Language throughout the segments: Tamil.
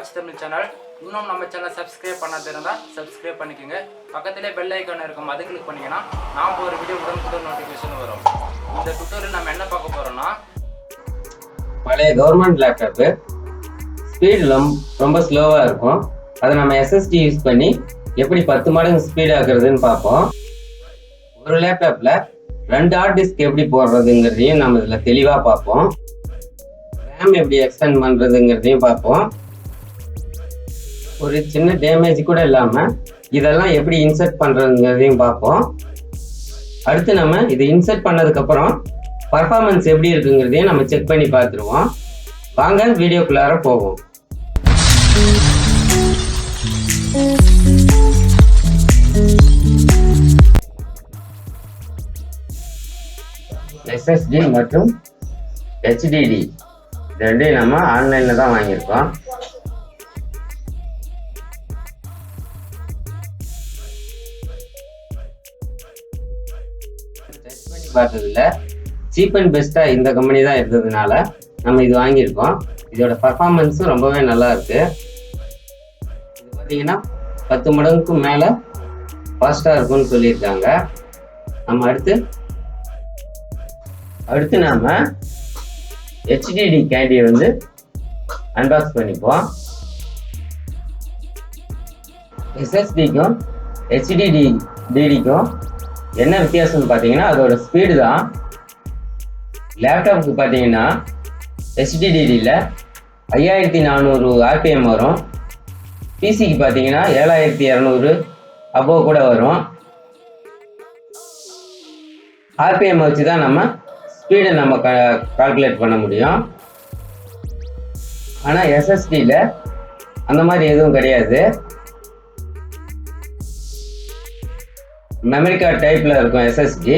Watch Tamil channel. இன்னும் நம்ம சேனல் சப்ஸ்கிரைப் பண்ணாத இருந்தால் சப்ஸ்கிரைப் பண்ணிக்கோங்க. பக்கத்திலே பெல் ஐக்கான் இருக்கும், அது கிளிக் பண்ணிங்கன்னா நாம் ஒரு வீடியோ உடனுக்குடன் நோட்டிஃபிகேஷன் வரும். இந்த டுட்டோரியல் நம்ம என்ன பார்க்க போகிறோம்னா, பழைய கவர்மெண்ட் லேப்டாப்பு ஸ்பீடு ரொம்ப ஸ்லோவாக இருக்கும். அதை நம்ம எஸ்எஸ்டி யூஸ் பண்ணி எப்படி 10 மடங்கு ஸ்பீட் ஆக்குறதுன்னு பார்ப்போம். ஒரு லேப்டாப்பில் 2 ஹார்ட் டிஸ்க் எப்படி போடுறதுங்கிறதையும் நம்ம இதில் தெளிவாக பார்ப்போம். ரேம் எப்படி எக்ஸ்டெண்ட் பண்ணுறதுங்கிறதையும் பார்ப்போம். ஒரு சின்ன டேமேஜ் கூட இல்லாமல் இதெல்லாம் எப்படி இன்சர்ட் பண்ணுறதுங்கிறதையும் பார்ப்போம். அடுத்து நம்ம இதை இன்சர்ட் பண்ணதுக்கப்புறம் பர்ஃபார்மன்ஸ் எப்படி இருக்குங்கிறதையும் நம்ம செக் பண்ணி பார்த்துருவோம். வாங்க வீடியோக்குள்ளார போவோம். எஸ்எஸ்டி மற்றும் HDD இது ரெண்டையும் நம்ம ஆன்லைனில் தான் வாங்கியிருக்கோம். டெஸ்ட் பண்ணி பார்த்ததுல சீப் அண்ட் பெஸ்ட்டாக இந்த கம்பெனி தான் இருந்ததுனால நம்ம இது வாங்கியிருக்கோம். இதோட பர்ஃபார்மன்ஸும் ரொம்பவே நல்லா இருக்கு. இது பார்த்தீங்கன்னா 10 மடங்குக்கு மேலே ஃபாஸ்ட்டாக இருக்கும்னு சொல்லியிருக்காங்க. நம்ம அடுத்து நாம HDD கேண்டியை வந்து அன்பாக்ஸ் பண்ணிப்போம். SSDக்கும் HDDக்கும் என்ன வித்தியாசம்னு பார்த்தீங்கன்னா அதோட ஸ்பீடு தான். லேப்டாப்புக்கு பார்த்தீங்கன்னா HDDல 5400 RPM வரும். பிசிக்கு பார்த்தீங்கன்னா 7200 அபோவ் கூட வரும். RPM வச்சு தான் நம்ம ஸ்பீடை நம்ம கால்குலேட் பண்ண முடியும். ஆனால் எஸ்எஸ்டியில் அந்த மாதிரி எதுவும் கிடையாது. மெமரி கார்டு டைப்பில் இருக்கும் எஸ்எஸ்டி.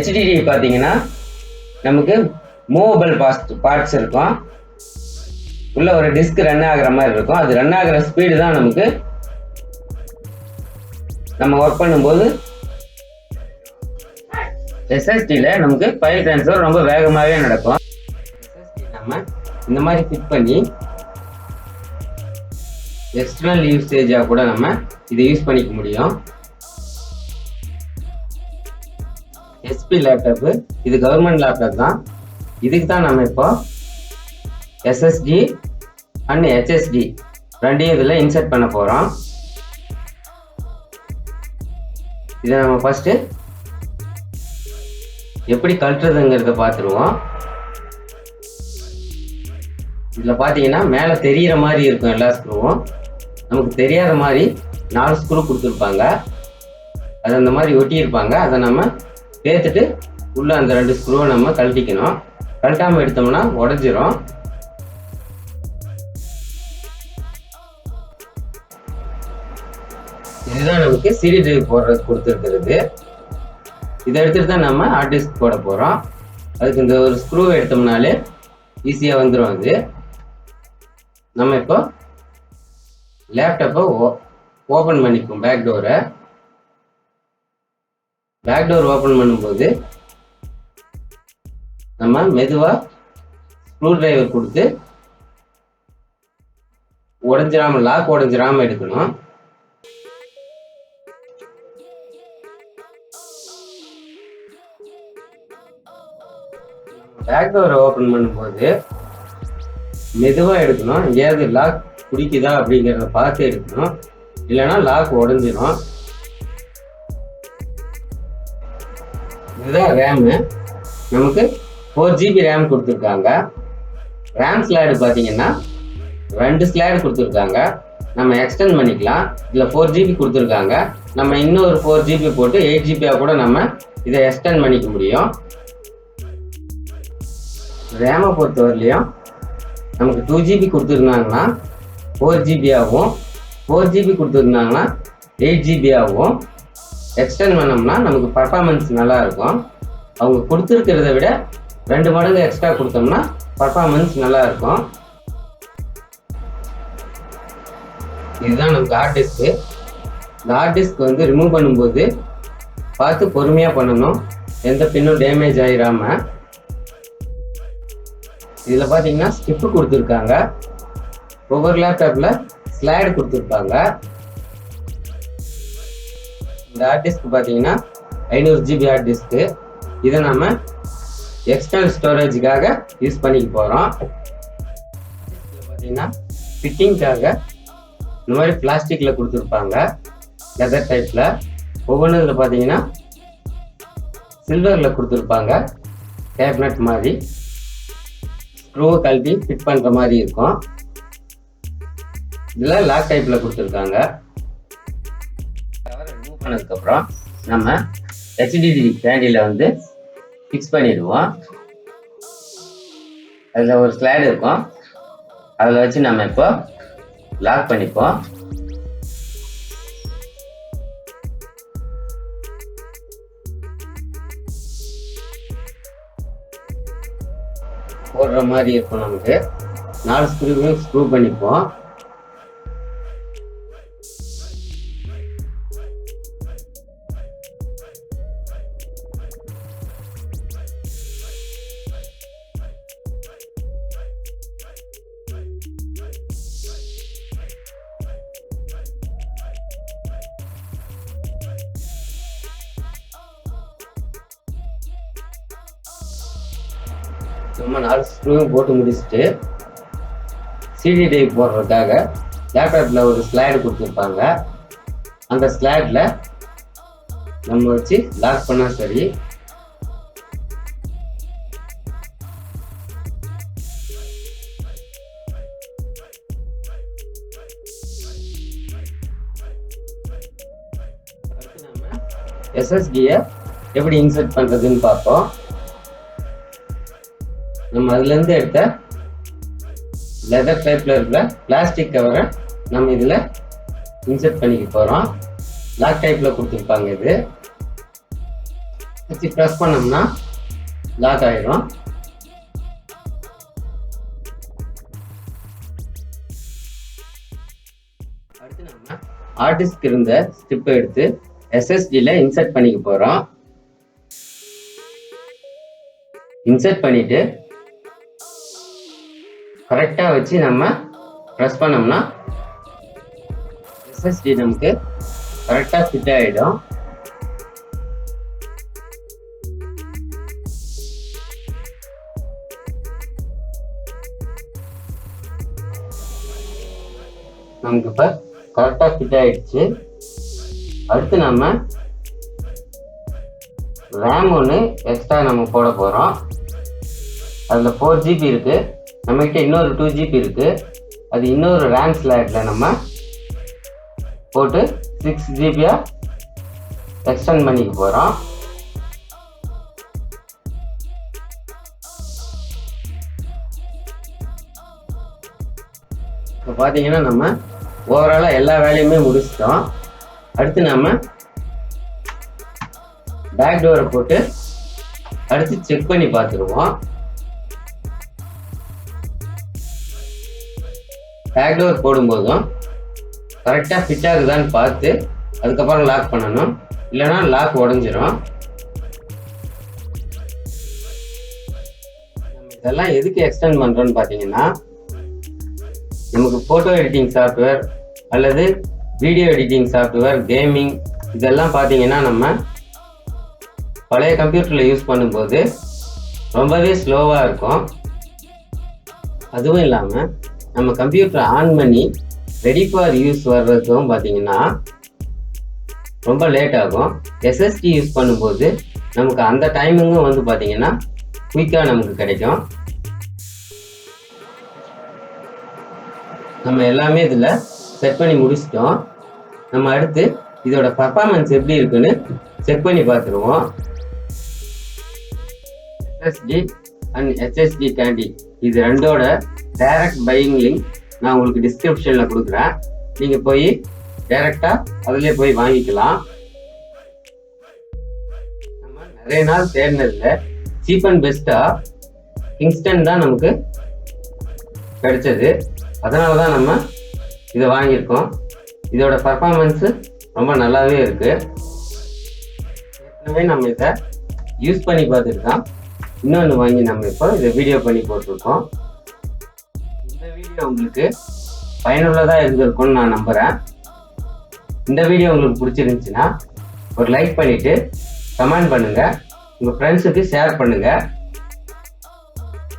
HDD பார்த்தீங்கன்னா நமக்கு மூவபிள் பார்ட்ஸ் இருக்கும். உள்ள ஒரு டிஸ்க் ரன் ஆகிற மாதிரி இருக்கும். அது ரன் ஆகிற ஸ்பீடு தான் நமக்கு நம்ம ஒர்க் பண்ணும்போது எஸ்எஸ்டியில் நமக்கு ஃபைல் ட்ரான்ஸ்ஃபர் ரொம்ப வேகமாகவே நடக்கும். எஸ்எஸ்டி நம்ம இந்த மாதிரி ஃபிட் பண்ணி எக்ஸ்டர்னல் யூசேஜாக கூட நம்ம இதை யூஸ் பண்ணிக்க முடியும். HP லேப்டாப்பு இது கவர்மெண்ட் லேப்டாப் தான். இதுக்கு தான் நம்ம இப்போ SSD அண்ட் HSD ரெண்டையும் இதில் இன்சர்ட் பண்ண போகிறோம். இதை நம்ம ஃபஸ்ட்டு எப்படி கழட்டுறதுங்கிறத பார்த்துருவோம். இதில் பார்த்தீங்கன்னா மேலே தெரிகிற மாதிரி இருக்கும் எல்லா ஸ்க்ரூவும். நமக்கு தெரியாத மாதிரி 4 ஸ்க்ரூ கொடுத்துருப்பாங்க. அது அந்த மாதிரி ஒட்டியிருப்பாங்க. அதை நம்ம சேர்த்துட்டு உள்ள அந்த 2 ஸ்க்ரூவை நம்ம கழட்டிக்கணும். கழட்டாமல் எடுத்தோம்னா உடஞ்சிரும். இதுதான் நமக்கு CD டிரைவ் போடுறது கொடுத்துருக்கிறது. இதை எடுத்துட்டு தான் நம்ம ஹார்ட் டிஸ்க் போட போகிறோம். அதுக்கு இந்த ஒரு ஸ்க்ரூவை எடுத்தோம்னாலே ஈஸியாக வந்துடும். அது நம்ம இப்போ லேப்டாப்பை ஓப்பன் பண்ணிப்போம். பேக் டோர் ஓப்பன் பண்ணும்போது நம்ம மெதுவாக ஸ்க்ரூ டிரைவர் கொடுத்து லாக் உடஞ்சிராம எடுக்கணும். பேக் டோரை ஓப்பன் பண்ணும்போது மெதுவாக எடுக்கணும். எங்கேயாவது லாக் பிடிக்குதா அப்படிங்கிறத பார்த்து எடுக்கணும். இல்லைன்னா லாக் உடஞ்சிடும். இதுதான் ரேமு. நமக்கு 4 GB ரேம் கொடுத்துருக்காங்க. ரேம் ஸ்லாடு பார்த்தீங்கன்னா 2 ஸ்லாடு கொடுத்துருக்காங்க. நம்ம எக்ஸ்டெண்ட் பண்ணிக்கலாம். இதில் 4 GB கொடுத்துருக்காங்க. நம்ம இன்னொரு 4 GB போட்டு 8 GB கூட நம்ம இதை எக்ஸ்டெண்ட் பண்ணிக்க முடியும். ரேமை பொறுத்தவரையிலையும் நமக்கு 2 GB கொடுத்துருந்தாங்கன்னா 4 GB ஆகும். 4 GB கொடுத்துருந்தாங்கன்னா 8 GB ஆகும். எக்ஸ்டெண்ட் பண்ணோம்னா நமக்கு பர்ஃபார்மன்ஸ் நல்லா இருக்கும். அவங்க கொடுத்துருக்கிறத விட 2 மடங்கு எக்ஸ்ட்ரா கொடுத்தோம்னா பர்ஃபார்மன்ஸ் நல்லா இருக்கும். இதுதான் நமக்கு ஹார்ட் டிஸ்க்கு. இந்த ஹார்ட் டிஸ்க் வந்து ரிமூவ் பண்ணும்போது பார்த்து பொறுமையாக பண்ணணும். எந்த பின்னும் டேமேஜ் ஆகிடாம. இதில் பார்த்தீங்கன்னா ஸ்டிப்பு கொடுத்துருக்காங்க. ஒவ்வொரு லேப்டாப்ல ஸ்லைடு கொடுத்துருப்பாங்க. இந்த ஹார்ட் டிஸ்க் பார்த்தீங்கன்னா 500 GB ஹார்ட் டிஸ்க்கு. இதை நம்ம எக்ஸ்டர்னல் ஸ்டோரேஜுக்காக யூஸ் பண்ணிக்க போகிறோம். பார்த்தீங்கன்னா ஃபிட்டிங்காக இந்த மாதிரி பிளாஸ்டிக்கில் கொடுத்துருப்பாங்க, லெதர் டைப்பில். ஒவ்வொன்றில் பார்த்தீங்கன்னா சில்வரில் கொடுத்துருப்பாங்க, கேபினட் மாதிரி. ஸ்க்ரூவை கழட்டி ஃபிட் பண்ணுற மாதிரி இருக்கும். இதில் லாக் டைப்பில் கொடுத்துருக்காங்க. கவரை ரிமூவ் பண்ணதுக்கப்புறம் நம்ம HDD கேண்டியில் வந்து ஃபிக்ஸ் பண்ணிடுவோம். அதில் ஒரு ஸ்லைடு இருக்கும், அதில் வச்சு நம்ம இப்போ லாக் பண்ணிப்போம். போடுற மாதிரி இருக்கும். நமக்கு 4 ஸ்க்ரூவையும் ஸ்க்ரூ பண்ணிப்போம். நம்ம 4 ஸ்க்ரூவும் போட்டு முடிச்சுட்டு CD டைப் போடுறதுக்காக லேப்டாப்ல ஒரு ஸ்லைடு கொடுத்துருப்பாங்க. அந்த ஸ்லைடில் நம்ம வச்சு லாக் பண்ணா சரி. அடுத்து நம்ம SSD-யை எப்படி இன்சர்ட் பண்ணுறதுன்னு பார்ப்போம். நம்ம அதுலேருந்து எடுத்த லெதர் டைப்பில் இருக்கிற பிளாஸ்டிக் கவரை நம்ம இதில் இன்சர்ட் பண்ணிக்க போகிறோம். லாக் டைப்பில் கொடுத்துருப்பாங்க. இது வச்சு ப்ரெஸ் பண்ணோம்னா லாக் ஆகிடும். அடுத்து நம்ம ஹார்ட் டிஸ்க் இருந்த ஸ்ட்ரிப்பை எடுத்து SSD-ல இன்சர்ட் பண்ணிக்க போகிறோம். இன்சர்ட் பண்ணிட்டு கரெக்டாக வச்சு நம்ம ப்ரெஸ் பண்ணோம்னா SSD நமக்கு கரெக்டாக ஃபிட் ஆகிடும். நமக்கு இப்போ கரெக்டாக ஃபிட் ஆகிடுச்சு. அடுத்து நம்ம ரேம் ஒன்று எக்ஸ்ட்ரா நம்ம போட போகிறோம். அதில் 4 GB இருக்குது. நம்மகிட்ட இன்னொரு 2 GB இருக்குது. அது இன்னொரு ரேம் ஸ்லைடில் நம்ம போட்டு 6 GB எக்ஸ்டெண்ட் பண்ணிக்க போகிறோம். இப்போ பார்த்தீங்கன்னா நம்ம ஓவராலாக எல்லா வேலையுமே முடிச்சிட்டோம். அடுத்து நம்ம பேக் டோரை போட்டு அடுத்து செக் பண்ணி பார்த்துருவோம். பேக் டோர் போடும்போதும் கரெக்டாக ஃபிட் ஆகுதான்னு பார்த்து அதுக்கப்புறம் லாக் பண்ணணும், இல்லைன்னா லாக் உடஞ்சிரும். நம்ம இதெல்லாம் எதுக்கு எக்ஸ்டெண்ட் பண்ணுறோன்னு பார்த்தீங்கன்னா, நமக்கு ஃபோட்டோ எடிட்டிங் சாஃப்ட்வேர் அல்லது வீடியோ எடிட்டிங் சாஃப்ட்வேர், கேமிங் இதெல்லாம் பார்த்தீங்கன்னா நம்ம பழைய கம்ப்யூட்டரில் யூஸ் பண்ணும்போது ரொம்பவே ஸ்லோவாக இருக்கும். அதுவும் இல்லாமல் நம்ம கம்ப்யூட்டரை ஆன் பண்ணி ரெடி ஃபார் யூஸ் வர்றதுக்கும் பார்த்தீங்கன்னா ரொம்ப லேட் ஆகும். SSD யூஸ் பண்ணும்போது நமக்கு அந்த டைமிங்கும் வந்து பார்த்தீங்கன்னா குயிக்காக நமக்கு கிடைக்கும். நம்ம எல்லாமே இதில் செட் பண்ணி முடிச்சிட்டோம். நம்ம அடுத்து இதோட பர்ஃபார்மன்ஸ் எப்படி இருக்குன்னு செக் பண்ணி பார்த்துருவோம். SSD அண்ட் HSD கேண்டி இது ரெண்டோட டைரக்ட் பையிங் லிங்க் நான் உங்களுக்கு டிஸ்கிரிப்ஷனில் கொடுக்குறேன். நீங்கள் போய் டைரெக்டாக அதிலே போய் வாங்கிக்கலாம். நம்ம நிறைய நாள் தேடினதில் சீப் அண்ட் பெஸ்ட்டாக கிங்ஸ்டன் தான் நமக்கு கிடைச்சது. அதனால தான் நம்ம இதை வாங்கியிருக்கோம். இதோட பர்ஃபார்மன்ஸு ரொம்ப நல்லாவே இருக்குது. ஏற்கனவே நம்ம இதை யூஸ் பண்ணி பார்த்துட்டு தான் இன்னொன்று வாங்கி நம்ம இப்போ இதை வீடியோ பண்ணி போட்டிருக்கோம். இந்த வீடியோ உங்களுக்கு பயனுள்ளதாக இருந்திருக்கும்னு நான் நம்புகிறேன். இந்த வீடியோ உங்களுக்கு பிடிச்சிருந்துச்சுன்னா ஒரு லைக் பண்ணிவிட்டு கமெண்ட் பண்ணுங்கள், உங்கள் ஃப்ரெண்ட்ஸுக்கு ஷேர் பண்ணுங்கள்.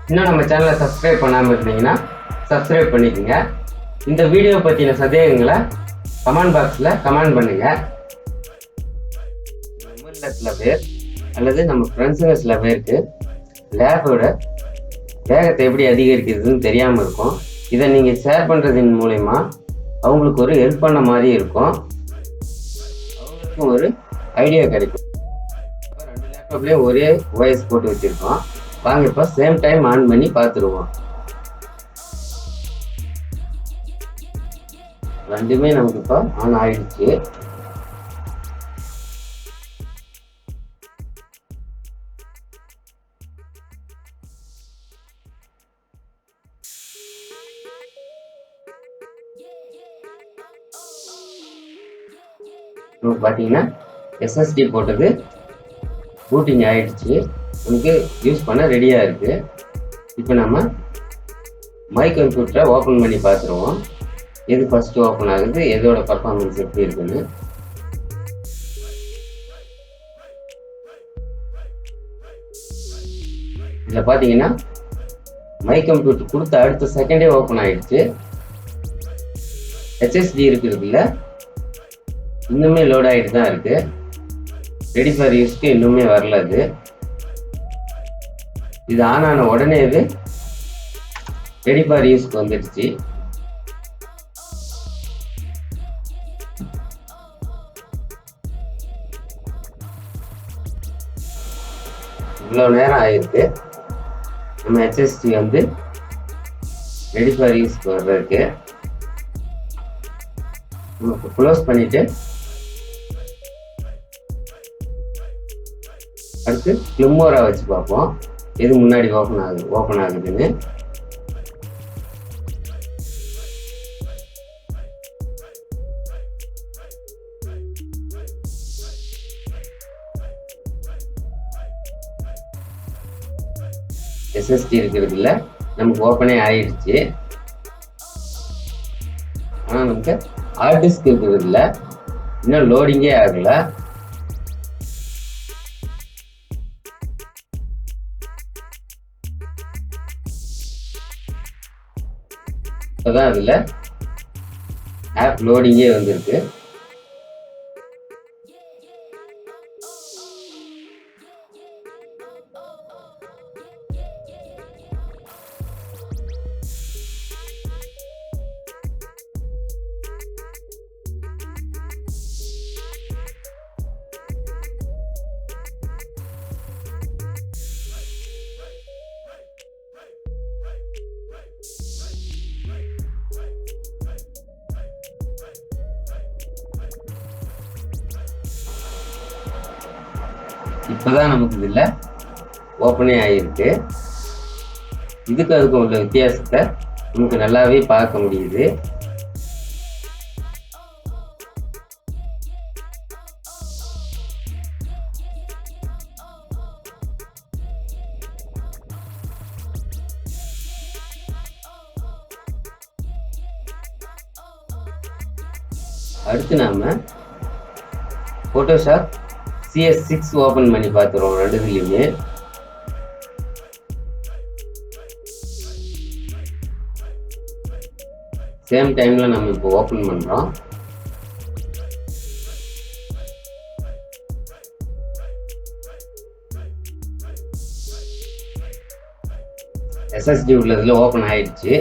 இன்னும் நம்ம சேனலை சப்ஸ்கிரைப் பண்ணாமல் இருந்தீங்கன்னா சப்ஸ்கிரைப் பண்ணிக்கோங்க. இந்த வீடியோ பற்றின சந்தேகங்களை கமெண்ட் பாக்ஸில் கமெண்ட் பண்ணுங்கள். நம்மள சில பேர் அல்லது நம்ம ஃப்ரெண்ட்ஸுங்க சில பேருக்கு லேபோட வேகத்தை எப்படி அதிகரிக்கிறதுன்னு தெரியாமல் இருக்கும். இதை நீங்கள் ஷேர் பண்ணுறதின் மூலயமா அவங்களுக்கு ஒரு ஹெல்ப் பண்ண மாதிரி இருக்கும், அவங்களுக்கும் ஒரு ஐடியா கிடைக்கும். இப்போ 2 லேப்டாப்லேயும் ஒரே வாய்ஸ் போட்டு வச்சுருக்கோம். வாங்க இப்போ சேம் டைம் ஆன் பண்ணி பார்த்துருவோம். ரெண்டுமே நமக்கு இப்போ ஆன் ஆயிடுச்சு. பார்த்தீங்கன்னா எஸ்எஸ்டி போட்டது பூட்டிங் ஆயிடுச்சு, நமக்கு யூஸ் பண்ண ரெடியாக இருக்குது. இப்போ நம்ம மை கம்ப்யூட்டரை ஓப்பன் பண்ணி பார்த்துருவோம். எது ஃபஸ்ட்டு ஓப்பன் ஆகுது, எதோட பர்ஃபார்மன்ஸ் எப்படி இருக்குன்னு. இதில் பார்த்தீங்கன்னா மை கம்ப்யூட்டர் கொடுத்த அடுத்த செகண்டே ஓப்பன் ஆயிடுச்சு. ஹெச்எஸ்டி இருக்கிறதுல இன்னுமே லோட் ஆகிட்டு தான் இருக்கு. ரெடி ஃபார் யூஸ்க்கு இன்னுமே வரல. இது ஆன் ஆன உடனே இது ரெடி ஃபார் யூஸ்க்கு வந்துடுச்சு. இவ்வளோ நேரம் ஆயிருக்கு நம்ம ஹெச்எஸ்டி வந்து ரெடி ஃபார் யூஸ்க்கு வர்றதுக்கு. நமக்கு க்ளோஸ் பண்ணிட்டு அடுத்து ஃபிளிமோரா வச்சு பார்ப்போம் எது முன்னாடி ஓப்பன் ஆகுதுன்னு. எஸ்எஸ்டி இருக்கிறதுல நமக்கு ஓப்பனே ஆயிடுச்சு. ஆனால் நமக்கு ஹார்ட் டிஸ்க் இருக்கிறதுல இன்னும் லோடிங்கே ஆகல. இப்போதான் அதில் ஆப் லோடிங்கே வந்திருக்கு. இப்போதான் நமக்கு இதில் ஓப்பனே ஆகிருக்கு. இதுக்கு அதுக்கும் உள்ள வித்தியாசத்தை நமக்கு நல்லாவே பார்க்க முடியுது. அடுத்து நாம போட்டோஷாப் CS6 ஓபன் பண்ணி பார்த்துருவோம். ரெண்டுத்துலையுமே சேம் டைம்ல நம்ம இப்போ ஓபன் பண்றோம். SSD உள்ளதுல ஓபன் ஆயிடுச்சு.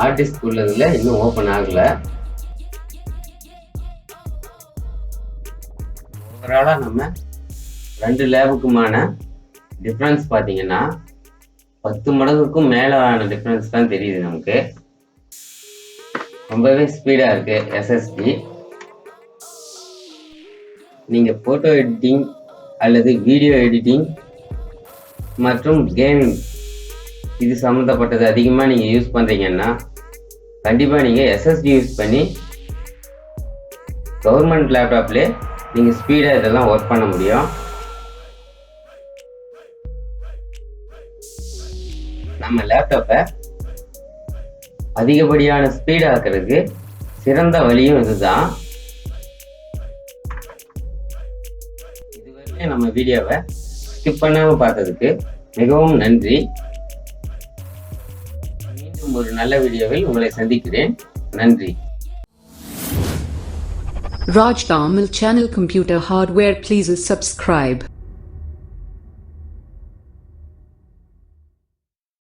ஹார்ட் டிஸ்க் உள்ளதுல இன்னும் ஓபன் ஆகல. ஓவராலா நம்ம 2 லேபுக்குமான டிஃபரன்ஸ் பார்த்தீங்கன்னா 10 மடங்குக்கும் மேலான டிஃபரன்ஸ் தான் தெரியுது நமக்கு. ரொம்பவே ஸ்பீடா இருக்கு SSD. நீங்க போட்டோ எடிட்டிங் அல்லது வீடியோ எடிட்டிங் மற்றும் கேமிங் இது சம்மந்தப்பட்டது அதிகமாக நீங்கள் யூஸ் பண்ணுறீங்கன்னா கண்டிப்பாக நீங்கள் SSD யூஸ் பண்ணி கவர்மெண்ட் லேப்டாப்லேயே நீங்கள் ஸ்பீடாக இதெல்லாம் ஒர்க் பண்ண முடியும். நம்ம லேப்டாப்பை அதிகப்படியான ஸ்பீட் ஆக்குறதுக்கு சிறந்த வழியும் இதுதான். இதுவரைக்கும் நம்ம வீடியோவை ஸ்கிப் பண்ணாம பார்த்ததுக்கு மிகவும் நன்றி. மீண்டும் ஒரு நல்ல வீடியோவில் உங்களை சந்திக்கிறேன். நன்றி. Raj Tamil Channel Computer Hardware, please subscribe.